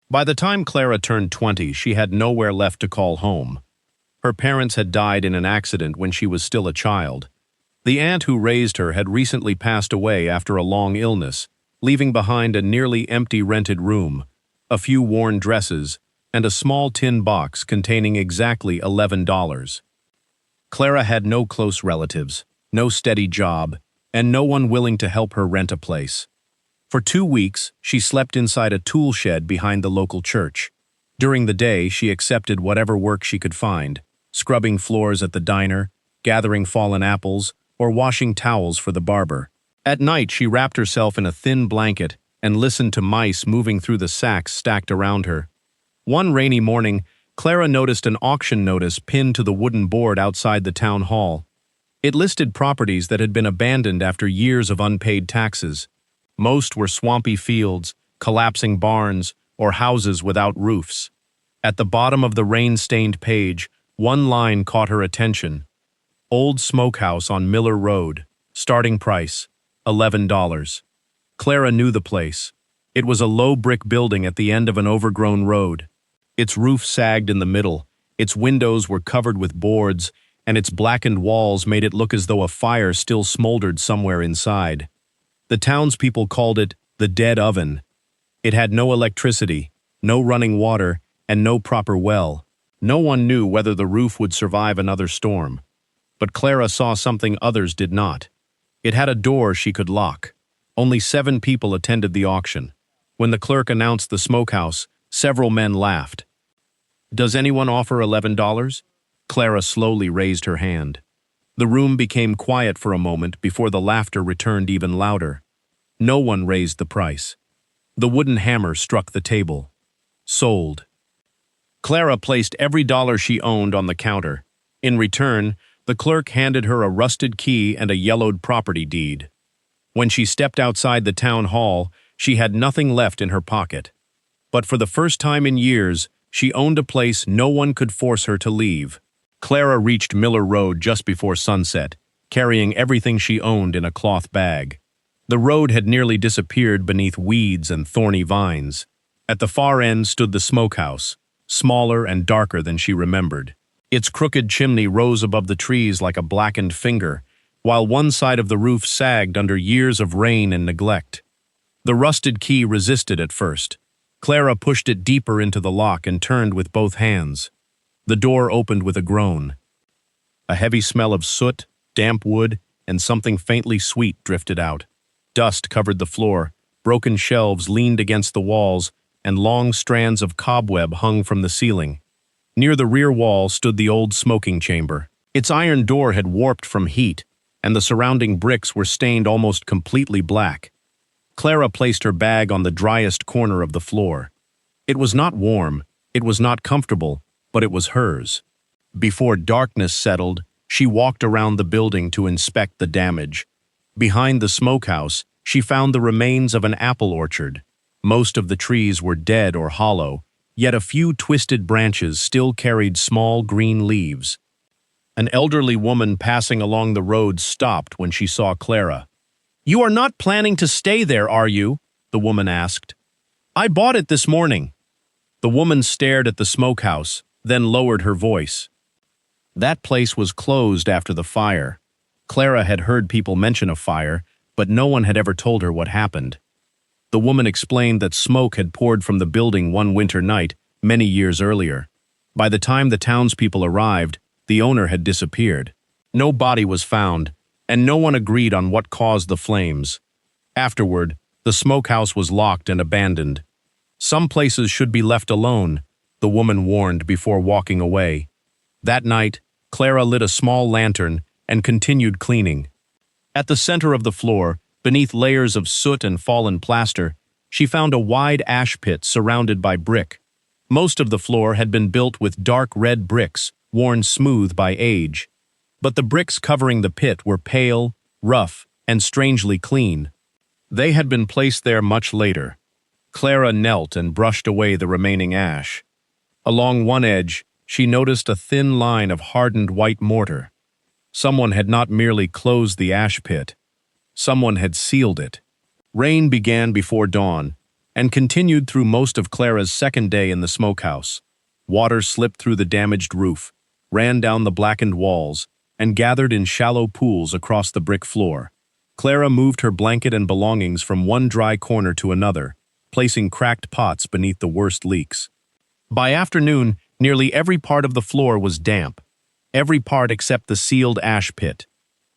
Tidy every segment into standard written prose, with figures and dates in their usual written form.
By the time Clara turned 20, she had nowhere left to call home. Her parents had died in an accident when she was still a child. The aunt who raised her had recently passed away after a long illness, leaving behind a nearly empty rented room, a few worn dresses, and a small tin box containing exactly $11. Clara had no close relatives, no steady job, and no one willing to help her rent a place. For 2 weeks, she slept inside a tool shed behind the local church. During the day, she accepted whatever work she could find, scrubbing floors at the diner, gathering fallen apples, or washing towels for the barber. At night, she wrapped herself in a thin blanket and listened to mice moving through the sacks stacked around her. One rainy morning, Clara noticed an auction notice pinned to the wooden board outside the town hall. It listed properties that had been abandoned after years of unpaid taxes. Most were swampy fields, collapsing barns, or houses without roofs. At the bottom of the rain-stained page, one line caught her attention. Old Smokehouse on Miller Road. Starting price, $11. Clara knew the place. It was a low brick building at the end of an overgrown road. Its roof sagged in the middle, its windows were covered with boards, and its blackened walls made it look as though a fire still smoldered somewhere inside. The townspeople called it the dead oven. It had no electricity, no running water, and no proper well. No one knew whether the roof would survive another storm. But Clara saw something others did not. It had a door she could lock. Only 7 people attended the auction. When the clerk announced the smokehouse, several men laughed. "Does anyone offer $11? Clara slowly raised her hand. The room became quiet for a moment before the laughter returned even louder. No one raised the price. The wooden hammer struck the table. Sold. Clara placed every dollar she owned on the counter. In return, the clerk handed her a rusted key and a yellowed property deed. When she stepped outside the town hall, she had nothing left in her pocket. But for the first time in years, she owned a place no one could force her to leave. Clara reached Miller Road just before sunset, carrying everything she owned in a cloth bag. The road had nearly disappeared beneath weeds and thorny vines. At the far end stood the smokehouse, smaller and darker than she remembered. Its crooked chimney rose above the trees like a blackened finger, while one side of the roof sagged under years of rain and neglect. The rusted key resisted at first. Clara pushed it deeper into the lock and turned with both hands. The door opened with a groan. A heavy smell of soot, damp wood, and something faintly sweet drifted out. Dust covered the floor, broken shelves leaned against the walls, and long strands of cobweb hung from the ceiling. Near the rear wall stood the old smoking chamber. Its iron door had warped from heat, and the surrounding bricks were stained almost completely black. Clara placed her bag on the driest corner of the floor. It was not warm, it was not comfortable, but it was hers. Before darkness settled, she walked around the building to inspect the damage. Behind the smokehouse, she found the remains of an apple orchard. Most of the trees were dead or hollow, yet a few twisted branches still carried small green leaves. An elderly woman passing along the road stopped when she saw Clara. "You are not planning to stay there, are you?" the woman asked. "I bought it this morning." The woman stared at the smokehouse, then lowered her voice. That place was closed after the fire. Clara had heard people mention a fire, but no one had ever told her what happened. The woman explained that smoke had poured from the building one winter night, many years earlier. By the time the townspeople arrived, the owner had disappeared. No body was found, and no one agreed on what caused the flames. Afterward, the smokehouse was locked and abandoned. "Some places should be left alone," the woman warned before walking away. That night, Clara lit a small lantern and continued cleaning. At the center of the floor, beneath layers of soot and fallen plaster, she found a wide ash pit surrounded by brick. Most of the floor had been built with dark red bricks, worn smooth by age. But the bricks covering the pit were pale, rough, and strangely clean. They had been placed there much later. Clara knelt and brushed away the remaining ash. Along one edge, she noticed a thin line of hardened white mortar. Someone had not merely closed the ash pit. Someone had sealed it. Rain began before dawn, and continued through most of Clara's second day in the smokehouse. Water slipped through the damaged roof, ran down the blackened walls, and gathered in shallow pools across the brick floor. Clara moved her blanket and belongings from one dry corner to another, placing cracked pots beneath the worst leaks. By afternoon, nearly every part of the floor was damp, every part except the sealed ash pit.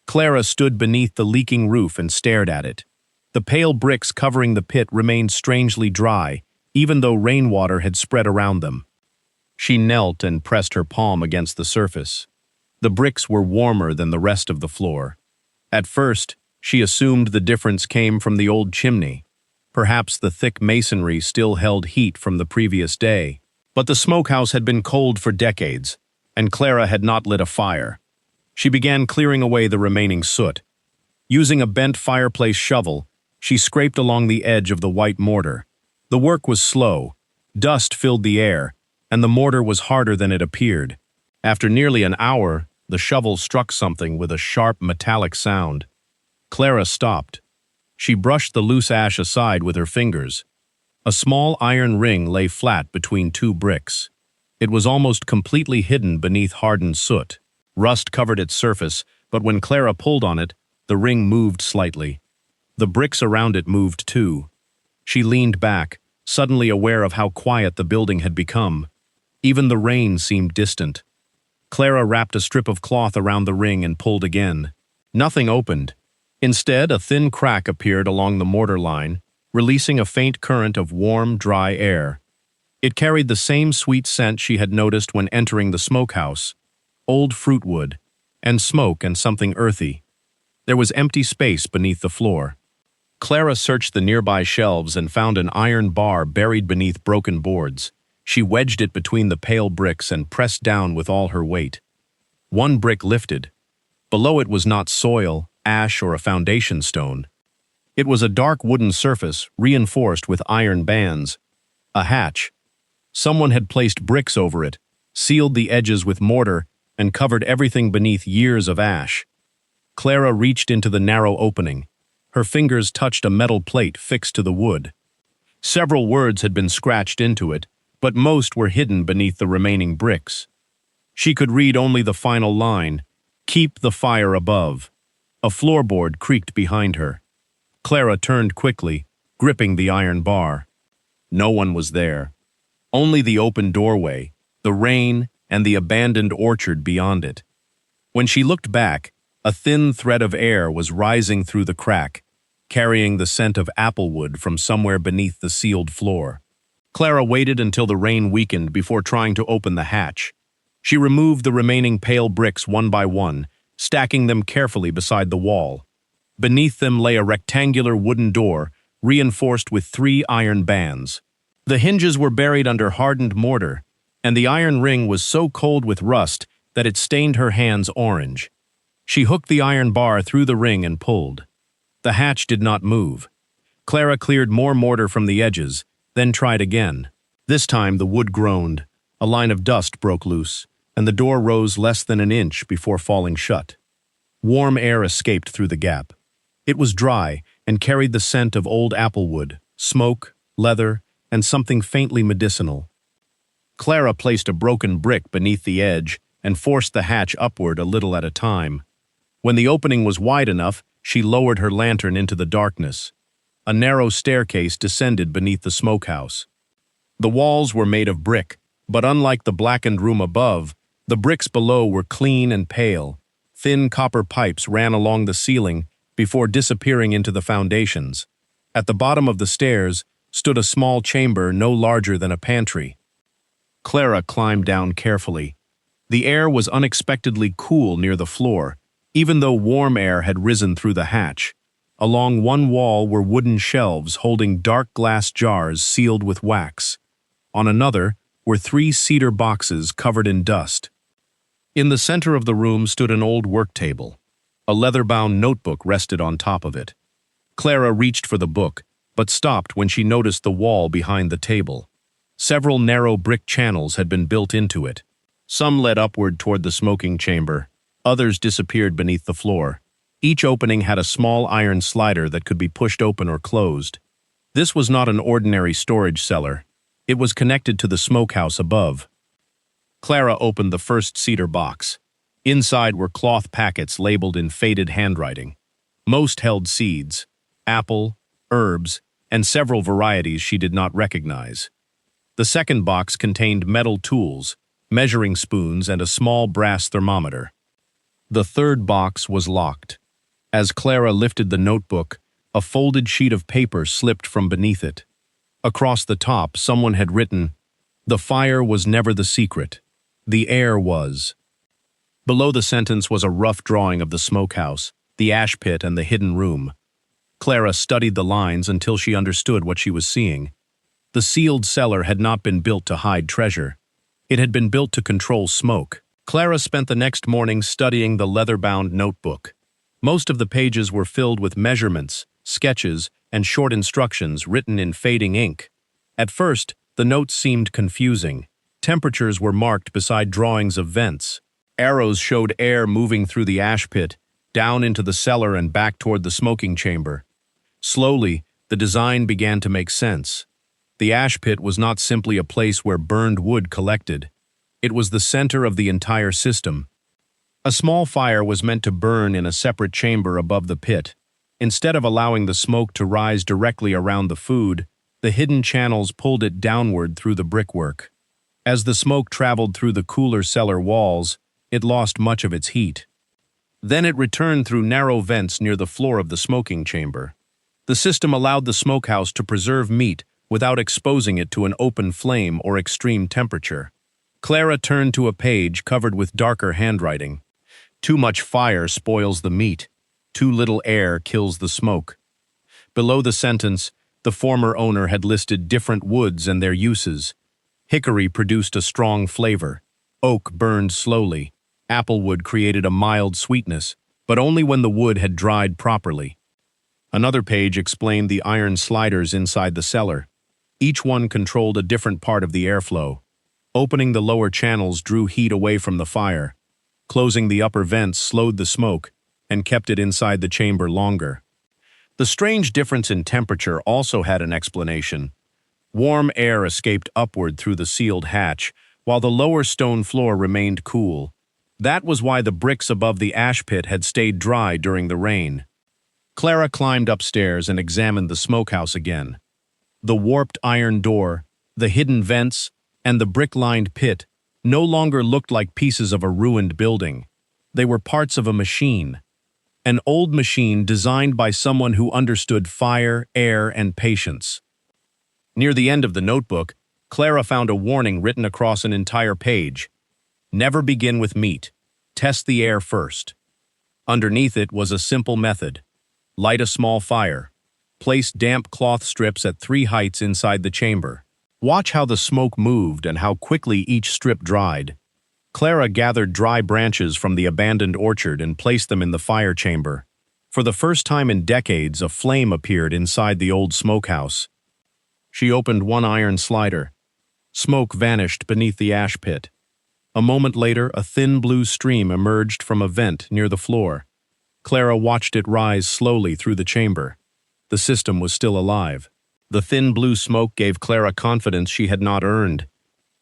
Clara stood beneath the leaking roof and stared at it. The pale bricks covering the pit remained strangely dry, even though rainwater had spread around them. She knelt and pressed her palm against the surface. The bricks were warmer than the rest of the floor. At first, she assumed the difference came from the old chimney. Perhaps the thick masonry still held heat from the previous day. But the smokehouse had been cold for decades, and Clara had not lit a fire. She began clearing away the remaining soot. Using a bent fireplace shovel, she scraped along the edge of the white mortar. The work was slow. Dust filled the air, and the mortar was harder than it appeared. After nearly an hour, the shovel struck something with a sharp metallic sound. Clara stopped. She brushed the loose ash aside with her fingers. A small iron ring lay flat between two bricks. It was almost completely hidden beneath hardened soot. Rust covered its surface, but when Clara pulled on it, the ring moved slightly. The bricks around it moved too. She leaned back, suddenly aware of how quiet the building had become. Even the rain seemed distant. Clara wrapped a strip of cloth around the ring and pulled again. Nothing opened. Instead, a thin crack appeared along the mortar line, releasing a faint current of warm, dry air. It carried the same sweet scent she had noticed when entering the smokehouse: old fruit wood, and smoke and something earthy. There was empty space beneath the floor. Clara searched the nearby shelves and found an iron bar buried beneath broken boards. She wedged it between the pale bricks and pressed down with all her weight. One brick lifted. Below it was not soil, ash, or a foundation stone. It was a dark wooden surface reinforced with iron bands. A hatch. Someone had placed bricks over it, sealed the edges with mortar, and covered everything beneath years of ash. Clara reached into the narrow opening. Her fingers touched a metal plate fixed to the wood. Several words had been scratched into it, but most were hidden beneath the remaining bricks. She could read only the final line: "Keep the fire above." A floorboard creaked behind her. Clara turned quickly, gripping the iron bar. No one was there. Only the open doorway, the rain, and the abandoned orchard beyond it. When she looked back, a thin thread of air was rising through the crack, carrying the scent of applewood from somewhere beneath the sealed floor. Clara waited until the rain weakened before trying to open the hatch. She removed the remaining pale bricks one by one, stacking them carefully beside the wall. Beneath them lay a rectangular wooden door, reinforced with 3 iron bands. The hinges were buried under hardened mortar, and the iron ring was so cold with rust that it stained her hands orange. She hooked the iron bar through the ring and pulled. The hatch did not move. Clara cleared more mortar from the edges, then tried again. This time the wood groaned, a line of dust broke loose, and the door rose less than an inch before falling shut. Warm air escaped through the gap. It was dry and carried the scent of old applewood, smoke, leather, and something faintly medicinal. Clara placed a broken brick beneath the edge and forced the hatch upward a little at a time. When the opening was wide enough, she lowered her lantern into the darkness. A narrow staircase descended beneath the smokehouse. The walls were made of brick, but unlike the blackened room above, the bricks below were clean and pale. Thin copper pipes ran along the ceiling before disappearing into the foundations. At the bottom of the stairs stood a small chamber no larger than a pantry. Clara climbed down carefully. The air was unexpectedly cool near the floor, even though warm air had risen through the hatch. Along one wall were wooden shelves holding dark glass jars sealed with wax. On another were 3 cedar boxes covered in dust. In the center of the room stood an old work table. A leather-bound notebook rested on top of it. Clara reached for the book, but stopped when she noticed the wall behind the table. Several narrow brick channels had been built into it. Some led upward toward the smoking chamber. Others disappeared beneath the floor. Each opening had a small iron slider that could be pushed open or closed. This was not an ordinary storage cellar. It was connected to the smokehouse above. Clara opened the first cedar box. Inside were cloth packets labeled in faded handwriting. Most held seeds, apple, herbs, and several varieties she did not recognize. The second box contained metal tools, measuring spoons, and a small brass thermometer. The third box was locked. As Clara lifted the notebook, a folded sheet of paper slipped from beneath it. Across the top, someone had written, "The fire was never the secret. The air was." Below the sentence was a rough drawing of the smokehouse, the ash pit, and the hidden room. Clara studied the lines until she understood what she was seeing. The sealed cellar had not been built to hide treasure. It had been built to control smoke. Clara spent the next morning studying the leather-bound notebook. Most of the pages were filled with measurements, sketches, and short instructions written in fading ink. At first, the notes seemed confusing. Temperatures were marked beside drawings of vents. Arrows showed air moving through the ash pit, down into the cellar and back toward the smoking chamber. Slowly, the design began to make sense. The ash pit was not simply a place where burned wood collected. It was the center of the entire system. A small fire was meant to burn in a separate chamber above the pit. Instead of allowing the smoke to rise directly around the food, the hidden channels pulled it downward through the brickwork. As the smoke traveled through the cooler cellar walls, it lost much of its heat. Then it returned through narrow vents near the floor of the smoking chamber. The system allowed the smokehouse to preserve meat without exposing it to an open flame or extreme temperature. Clara turned to a page covered with darker handwriting. "Too much fire spoils the meat. Too little air kills the smoke." Below the sentence, the former owner had listed different woods and their uses. Hickory produced a strong flavor. Oak burned slowly. Applewood created a mild sweetness, but only when the wood had dried properly. Another page explained the iron sliders inside the cellar. Each one controlled a different part of the airflow. Opening the lower channels drew heat away from the fire. Closing the upper vents slowed the smoke and kept it inside the chamber longer. The strange difference in temperature also had an explanation. Warm air escaped upward through the sealed hatch, while the lower stone floor remained cool. That was why the bricks above the ash pit had stayed dry during the rain. Clara climbed upstairs and examined the smokehouse again. The warped iron door, the hidden vents, and the brick-lined pit no longer looked like pieces of a ruined building. They were parts of a machine. An old machine designed by someone who understood fire, air, and patience. Near the end of the notebook, Clara found a warning written across an entire page. "Never begin with meat. Test the air first." Underneath it was a simple method. Light a small fire. Place damp cloth strips at 3 heights inside the chamber. Watch how the smoke moved and how quickly each strip dried. Clara gathered dry branches from the abandoned orchard and placed them in the fire chamber. For the first time in decades, a flame appeared inside the old smokehouse. She opened one iron slider. Smoke vanished beneath the ash pit. A moment later, a thin blue stream emerged from a vent near the floor. Clara watched it rise slowly through the chamber. The system was still alive. The thin blue smoke gave Clara confidence she had not earned.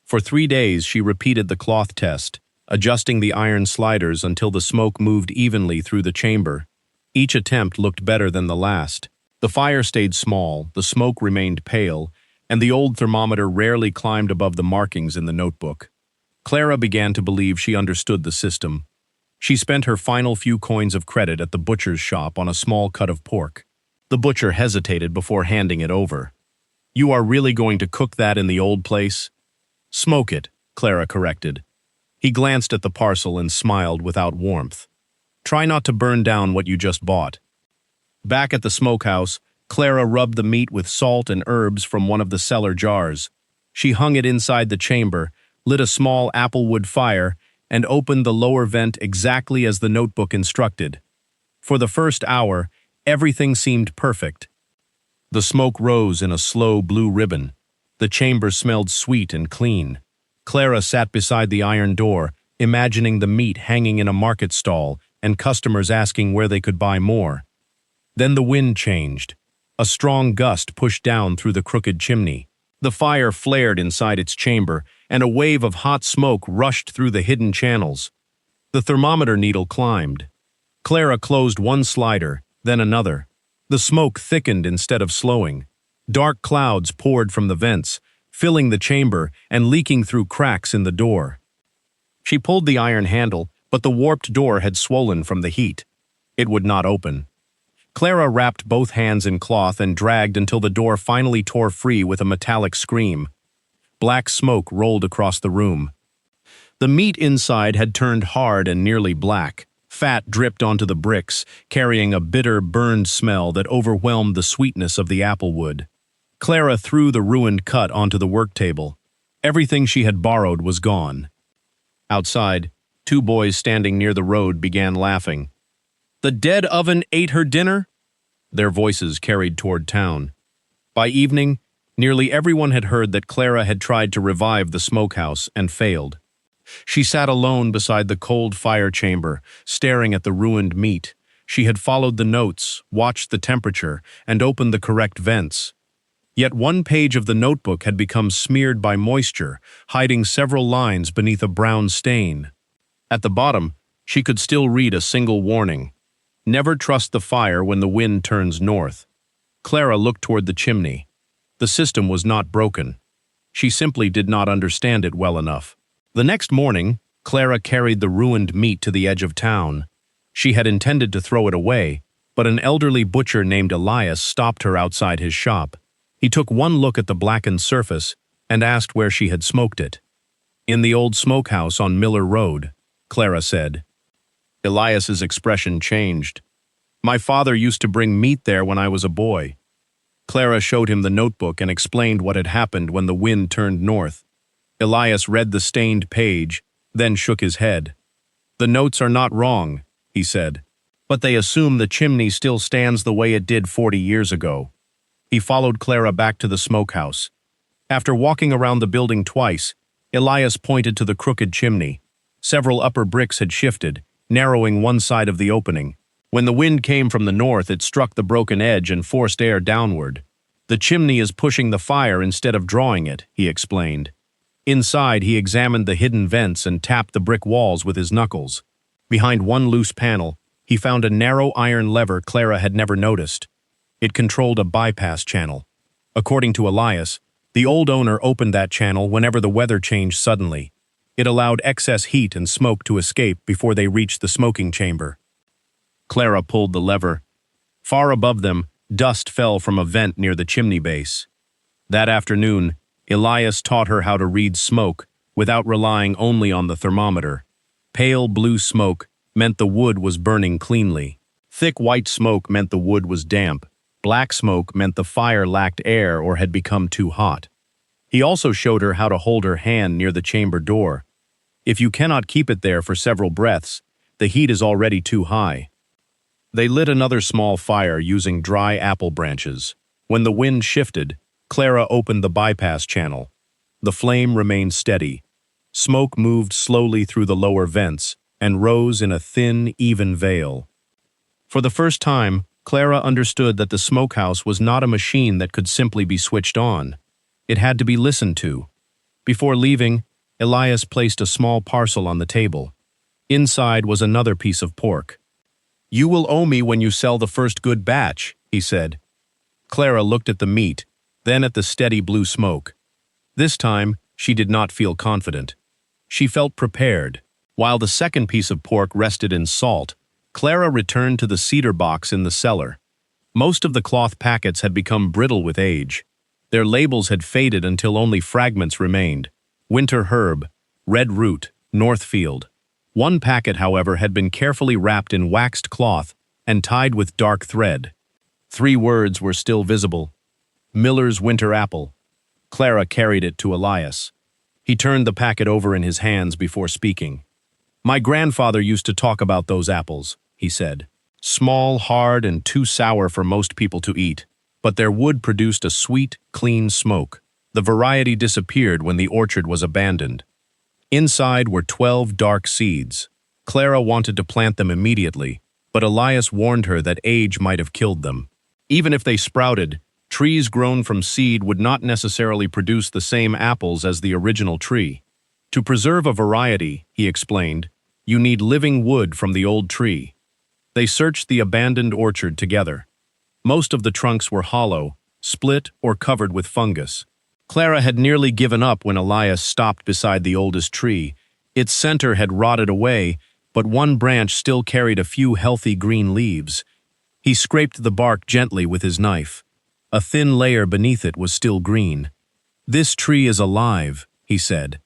For 3 days, she repeated the cloth test, adjusting the iron sliders until the smoke moved evenly through the chamber. Each attempt looked better than the last. The fire stayed small, the smoke remained pale, and the old thermometer rarely climbed above the markings in the notebook. Clara began to believe she understood the system. She spent her final few coins of credit at the butcher's shop on a small cut of pork. The butcher hesitated before handing it over. "You are really going to cook that in the old place?" "Smoke it," Clara corrected. He glanced at the parcel and smiled without warmth. "Try not to burn down what you just bought." Back at the smokehouse, Clara rubbed the meat with salt and herbs from one of the cellar jars. She hung it inside the chamber, lit a small applewood fire, and opened the lower vent exactly as the notebook instructed. For the first hour, everything seemed perfect. The smoke rose in a slow blue ribbon. The chamber smelled sweet and clean. Clara sat beside the iron door, imagining the meat hanging in a market stall and customers asking where they could buy more. Then the wind changed. A strong gust pushed down through the crooked chimney. The fire flared inside its chamber, and a wave of hot smoke rushed through the hidden channels. The thermometer needle climbed. Clara closed one slider, then another. The smoke thickened instead of slowing. Dark clouds poured from the vents, filling the chamber and leaking through cracks in the door. She pulled the iron handle, but the warped door had swollen from the heat. It would not open. Clara wrapped both hands in cloth and dragged until the door finally tore free with a metallic scream. Black smoke rolled across the room. The meat inside had turned hard and nearly black. Fat dripped onto the bricks, carrying a bitter, burned smell that overwhelmed the sweetness of the apple wood. Clara threw the ruined cut onto the work table. Everything she had borrowed was gone. Outside, two boys standing near the road began laughing. "The dead oven ate her dinner?" Their voices carried toward town. By evening, nearly everyone had heard that Clara had tried to revive the smokehouse and failed. She sat alone beside the cold fire chamber, staring at the ruined meat. She had followed the notes, watched the temperature, and opened the correct vents. Yet one page of the notebook had become smeared by moisture, hiding several lines beneath a brown stain. At the bottom, she could still read a single warning. Never trust the fire when the wind turns north. Clara looked toward the chimney. The system was not broken. She simply did not understand it well enough. The next morning, Clara carried the ruined meat to the edge of town. She had intended to throw it away, but an elderly butcher named Elias stopped her outside his shop. He took one look at the blackened surface and asked where she had smoked it. "In the old smokehouse on Miller Road," Clara said. Elias's expression changed. "My father used to bring meat there when I was a boy." Clara showed him the notebook and explained what had happened when the wind turned north. Elias read the stained page, then shook his head. "The notes are not wrong," he said, "but they assume the chimney still stands the way it did 40 years ago." He followed Clara back to the smokehouse. After walking around the building twice, Elias pointed to the crooked chimney. Several upper bricks had shifted, narrowing one side of the opening. When the wind came from the north, it struck the broken edge and forced air downward. "The chimney is pushing the fire instead of drawing it," he explained. Inside, he examined the hidden vents and tapped the brick walls with his knuckles. Behind one loose panel, he found a narrow iron lever Clara had never noticed. It controlled a bypass channel. According to Elias, the old owner opened that channel whenever the weather changed suddenly. It allowed excess heat and smoke to escape before they reached the smoking chamber. Clara pulled the lever. Far above them, dust fell from a vent near the chimney base. That afternoon, Elias taught her how to read smoke without relying only on the thermometer. Pale blue smoke meant the wood was burning cleanly. Thick white smoke meant the wood was damp. Black smoke meant the fire lacked air or had become too hot. He also showed her how to hold her hand near the chamber door. If you cannot keep it there for several breaths, the heat is already too high. They lit another small fire using dry apple branches. When the wind shifted, Clara opened the bypass channel. The flame remained steady. Smoke moved slowly through the lower vents and rose in a thin, even veil. For the first time, Clara understood that the smokehouse was not a machine that could simply be switched on. It had to be listened to. Before leaving, Elias placed a small parcel on the table. Inside was another piece of pork. "You will owe me when you sell the first good batch," he said. Clara looked at the meat, then at the steady blue smoke. This time, she did not feel confident. She felt prepared. While the second piece of pork rested in salt, Clara returned to the cedar box in the cellar. Most of the cloth packets had become brittle with age. Their labels had faded until only fragments remained. Winter herb, red root, Northfield. One packet, however, had been carefully wrapped in waxed cloth and tied with dark thread. 3 words were still visible. Miller's winter apple. Clara carried it to Elias. He turned the packet over in his hands before speaking. "My grandfather used to talk about those apples," he said. "Small, hard, and too sour for most people to eat, but their wood produced a sweet, clean smoke. The variety disappeared when the orchard was abandoned. Inside were 12 dark seeds. Clara wanted to plant them immediately, but Elias warned her that age might have killed them. Even if they sprouted, trees grown from seed would not necessarily produce the same apples as the original tree. To preserve a variety, he explained, you need living wood from the old tree. They searched the abandoned orchard together. Most of the trunks were hollow, split, or covered with fungus. Clara had nearly given up when Elias stopped beside the oldest tree. Its center had rotted away, but one branch still carried a few healthy green leaves. He scraped the bark gently with his knife. A thin layer beneath it was still green. "This tree is alive," he said.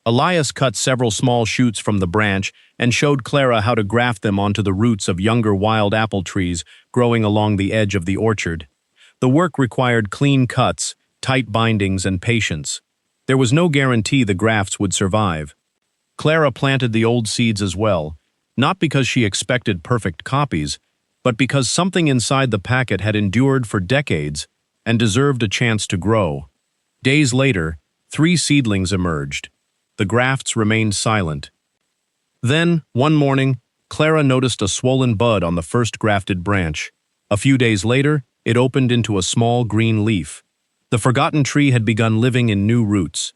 Elias cut several small shoots from the branch and showed Clara how to graft them onto the roots of younger wild apple trees growing along the edge of the orchard. The work required clean cuts, tight bindings, and patience. There was no guarantee the grafts would survive. Clara planted the old seeds as well, not because she expected perfect copies, but because something inside the packet had endured for decades and deserved a chance to grow. Days later, 3 seedlings emerged. The grafts remained silent. Then, one morning, Clara noticed a swollen bud on the first grafted branch. A few days later, it opened into a small green leaf. The forgotten tree had begun living in new roots.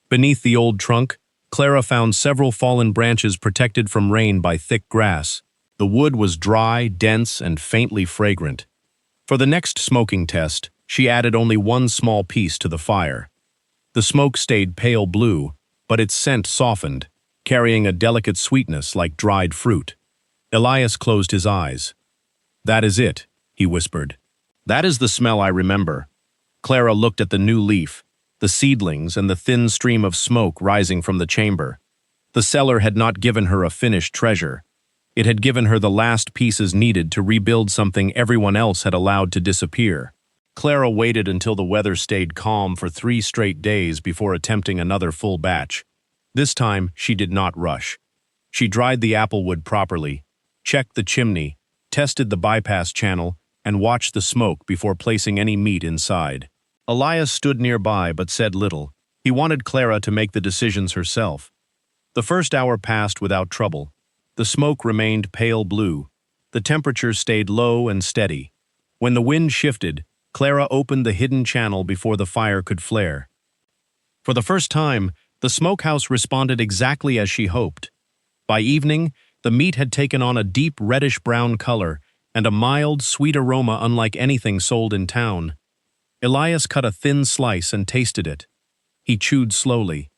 Beneath the old trunk, Clara found several fallen branches protected from rain by thick grass. The wood was dry, dense, and faintly fragrant. For the next smoking test, she added only one small piece to the fire. The smoke stayed pale blue, but its scent softened, carrying a delicate sweetness like dried fruit. Elias closed his eyes. "That is it," he whispered. "That is the smell I remember." Clara looked at the new leaf, the seedlings, and the thin stream of smoke rising from the chamber. The cellar had not given her a finished treasure. It had given her the last pieces needed to rebuild something everyone else had allowed to disappear. Clara waited until the weather stayed calm for 3 straight days before attempting another full batch. This time, she did not rush. She dried the apple wood properly, checked the chimney, tested the bypass channel, and watched the smoke before placing any meat inside. Elias stood nearby but said little. He wanted Clara to make the decisions herself. The first hour passed without trouble. The smoke remained pale blue. The temperature stayed low and steady. When the wind shifted, Clara opened the hidden channel before the fire could flare. For the first time, the smokehouse responded exactly as she hoped. By evening, the meat had taken on a deep reddish-brown color and a mild, sweet aroma unlike anything sold in town. Elias cut a thin slice and tasted it. He chewed slowly.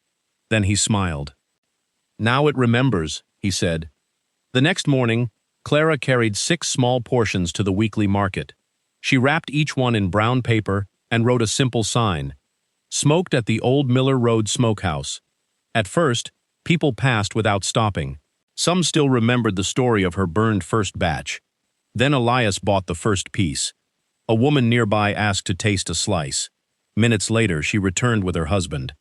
Then he smiled. "Now it remembers," he said. The next morning, Clara carried 6 small portions to the weekly market. She wrapped each one in brown paper and wrote a simple sign: "Smoked at the Old Miller Road Smokehouse." At first, people passed without stopping. Some still remembered the story of her burned first batch. Then Elias bought the first piece. A woman nearby asked to taste a slice. Minutes later, she returned with her husband.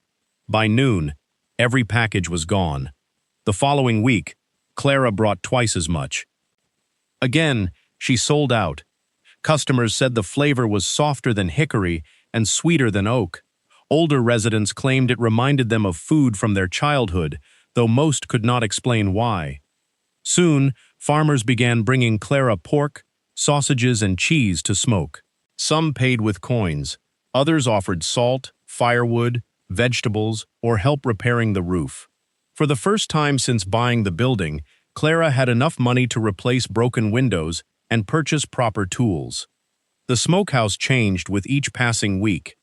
By noon, every package was gone. The following week, Clara brought twice as much. Again, she sold out. Customers said the flavor was softer than hickory and sweeter than oak. Older residents claimed it reminded them of food from their childhood, though most could not explain why. Soon, farmers began bringing Clara pork, sausages, and cheese to smoke. Some paid with coins. Others offered salt, firewood, vegetables, or help repairing the roof. For the first time since buying the building, Clara had enough money to replace broken windows and purchase proper tools. The smokehouse changed with each passing week.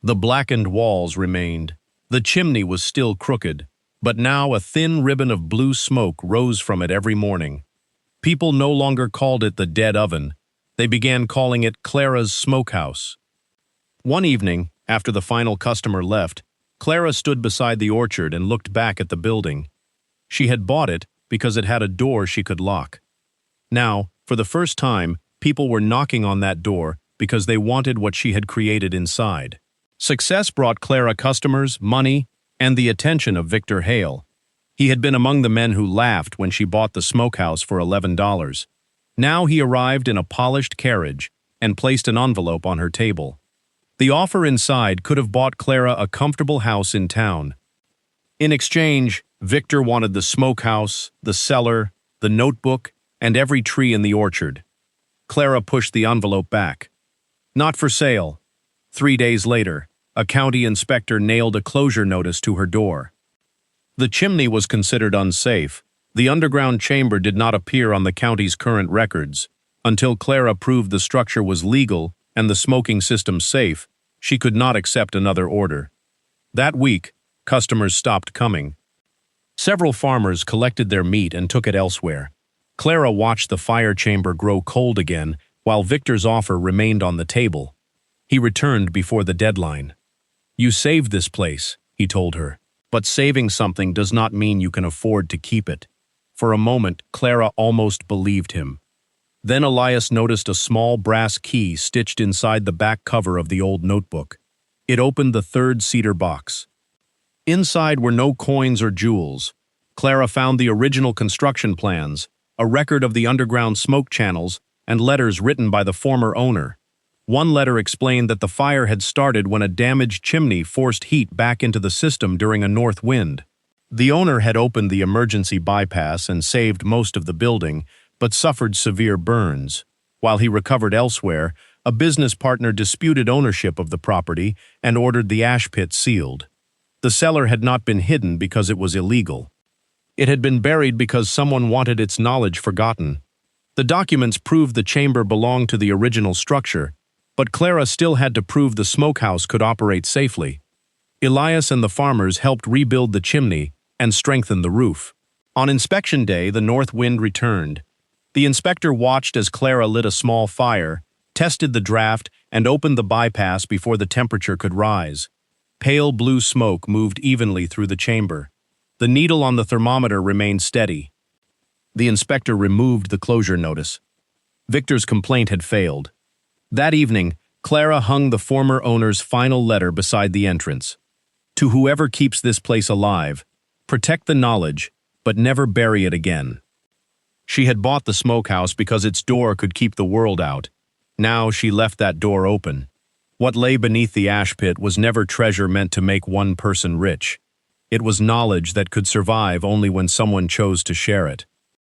The blackened walls remained. The chimney was still crooked, but now a thin ribbon of blue smoke rose from it every morning. People no longer called it the dead oven. They began calling it Clara's Smokehouse. One evening, after the final customer left, Clara stood beside the orchard and looked back at the building. She had bought it because it had a door she could lock. Now, for the first time, people were knocking on that door because they wanted what she had created inside. Success brought Clara customers, money, and the attention of Victor Hale. He had been among the men who laughed when she bought the smokehouse for $11. Now he arrived in a polished carriage and placed an envelope on her table. The offer inside could have bought Clara a comfortable house in town. In exchange, Victor wanted the smokehouse, the cellar, the notebook, and every tree in the orchard. Clara pushed the envelope back. Not for sale. 3 days later, a county inspector nailed a closure notice to her door. The chimney was considered unsafe. The underground chamber did not appear on the county's current records. Until Clara proved the structure was legal and the smoking system safe, she could not accept another order. That week, customers stopped coming. Several farmers collected their meat and took it elsewhere. Clara watched the fire chamber grow cold again, while Victor's offer remained on the table. He returned before the deadline. "You saved this place," he told her, "but saving something does not mean you can afford to keep it." For a moment, Clara almost believed him. Then Elias noticed a small brass key stitched inside the back cover of the old notebook. It opened the third cedar box. Inside were no coins or jewels. Clara found the original construction plans, a record of the underground smoke channels, and letters written by the former owner. One letter explained that the fire had started when a damaged chimney forced heat back into the system during a north wind. The owner had opened the emergency bypass and saved most of the building, but suffered severe burns. While he recovered elsewhere, a business partner disputed ownership of the property and ordered the ash pit sealed. The cellar had not been hidden because it was illegal. It had been buried because someone wanted its knowledge forgotten. The documents proved the chamber belonged to the original structure, but Clara still had to prove the smokehouse could operate safely. Elias and the farmers helped rebuild the chimney and strengthen the roof. On inspection day, the north wind returned. The inspector watched as Clara lit a small fire, tested the draft, and opened the bypass before the temperature could rise. Pale blue smoke moved evenly through the chamber. The needle on the thermometer remained steady. The inspector removed the closure notice. Victor's complaint had failed. That evening, Clara hung the former owner's final letter beside the entrance. "To whoever keeps this place alive, protect the knowledge, but never bury it again." She had bought the smokehouse because its door could keep the world out. Now she left that door open. What lay beneath the ash pit was never treasure meant to make one person rich. It was knowledge that could survive only when someone chose to share it.